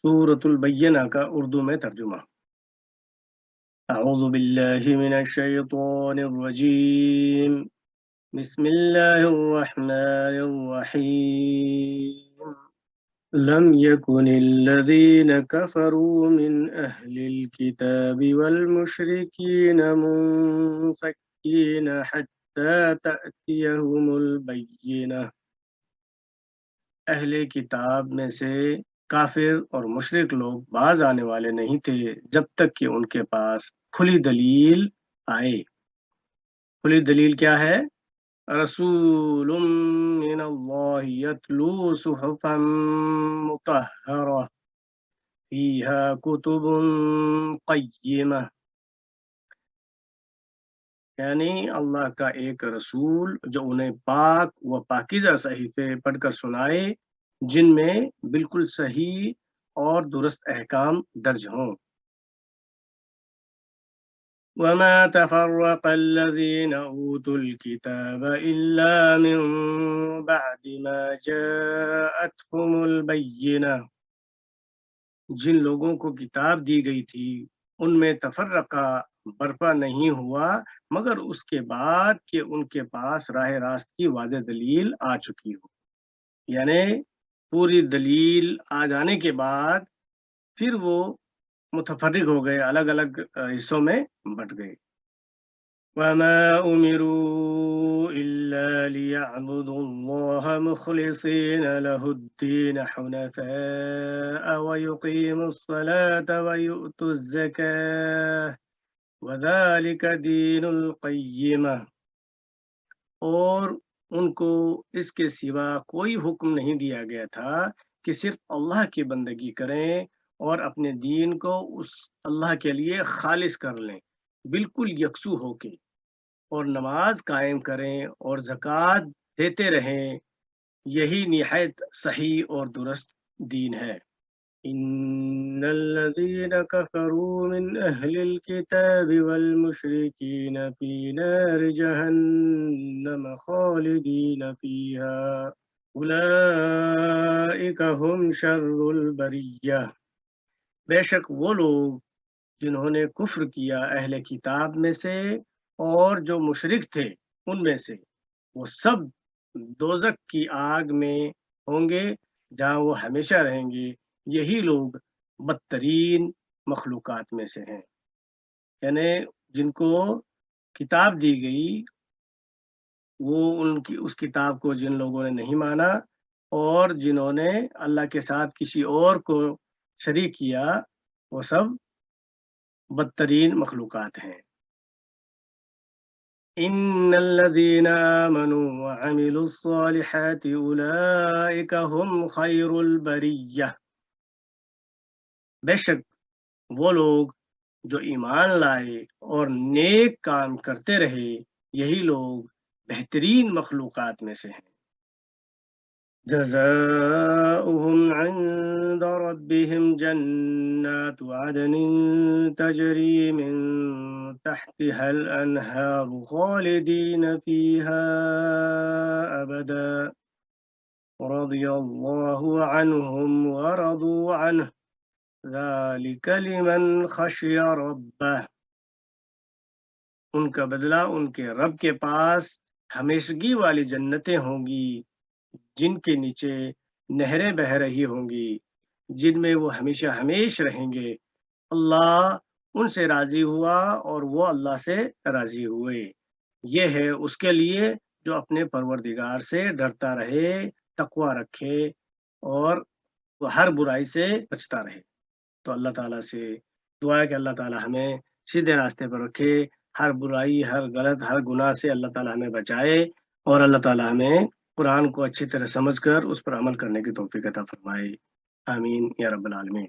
سورۃ البینہ کا اردو میں ترجمہ۔ اعوذ باللہ من الشیطان الرجیم، بسم اللہ الرحمن الرحیم۔ لم يكن الذين كفروا من أهل الكتاب والمشركين منفكين حتى تأتيهم البينة۔ اہل کتاب میں سے کافر اور مشرک لوگ باز آنے والے نہیں تھے جب تک کہ ان کے پاس کھلی دلیل آئے۔ کھلی دلیل کیا ہے؟ رسول من اللہ یتلو صحفا مطہرہ فیہا کتب قیمہ، یعنی اللہ کا ایک رسول جو انہیں پاک و پاکیزہ صحیفے پڑھ کر سنائے جن میں بالکل صحیح اور درست احکام درج ہوں۔ وَمَا تَفَرَّقَ الَّذِينَ أُوتُوا الْكِتَابَ إِلَّا مِن بَعْدِ مَا جَاءَتْهُمُ الْبَيِّنَةُ، جن لوگوں کو کتاب دی گئی تھی ان میں تفرقہ برپا نہیں ہوا مگر اس کے بعد کہ ان کے پاس راہ راست کی واضح دلیل آ چکی ہو، یعنی پوری دلیل آ جانے کے بعد پھر وہ متفرق ہو گئے، الگ الگ حصوں میں بٹ گئے۔ وَمَا أُمِرُوا إِلَّا لِيَعْبُدُوا اللَّهَ مُخْلِصِينَ لَهُ الدِّينَ حُنَفَاءَ وَيُقِيمُوا الصَّلَاةَ وَيُؤْتُوا الزَّكَاةَ وَذَلِكَ دِينُ الْقَيِّمَةِ، اور ان کو اس کے سوا کوئی حکم نہیں دیا گیا تھا کہ صرف اللہ کی بندگی کریں اور اپنے دین کو اس اللہ کے لیے خالص کر لیں بالکل یکسو ہو کے، اور نماز قائم کریں اور زکوٰۃ دیتے رہیں، یہی نہایت صحیح اور درست دین ہے۔ ان الذين كفروا من اهل الكتاب والمشركين في نار جهنم خالدين فيها اولئك هم شر البرية، بے شک وہ لوگ جنہوں نے کفر کیا اہل کتاب میں سے اور جو مشرک تھے ان میں سے، وہ سب دوزخ کی آگ میں ہوں گے جہاں وہ ہمیشہ رہیں گے، یہی لوگ بدترین مخلوقات میں سے ہیں۔ یعنی جن کو کتاب دی گئی وہ اس کتاب کو جن لوگوں نے نہیں مانا اور جنہوں نے اللہ کے ساتھ کسی اور کو شریک کیا، وہ سب بدترین مخلوقات ہیں۔ ان الذين آمنوا وعملوا الصالحات اولئك هم خير البرية، بے شک وہ لوگ جو ایمان لائے اور نیک کام کرتے رہے یہی لوگ بہترین مخلوقات میں سے ہیں۔ جزاؤهم عند ربهم جنات عدن تجري من تحتها الأنهار خالدين فيها أبدا رضي الله عنهم ورضوا عنه ذلك لمن خشي ربه، ان کا بدلہ ان کے رب کے پاس ہمیشگی والی جنتیں ہوں گی جن کے نیچے نہریں بہہ رہی ہوں گی، جن میں وہ ہمیشہ ہمیش رہیں گے۔ اللہ ان سے راضی ہوا اور وہ اللہ سے راضی ہوئے، یہ ہے اس کے لیے جو اپنے پروردگار سے ڈرتا رہے، تقوی رکھے اور وہ ہر برائی سے بچتا رہے۔ تو اللہ تعالیٰ سے دعا ہے کہ اللہ تعالیٰ ہمیں سیدھے راستے پر رکھے، ہر برائی، ہر غلط، ہر گناہ سے اللہ تعالیٰ ہمیں بچائے، اور اللہ تعالیٰ ہمیں قرآن کو اچھی طرح سمجھ کر اس پر عمل کرنے کی توفیق عطا فرمائے۔ آمین یا رب العالمین۔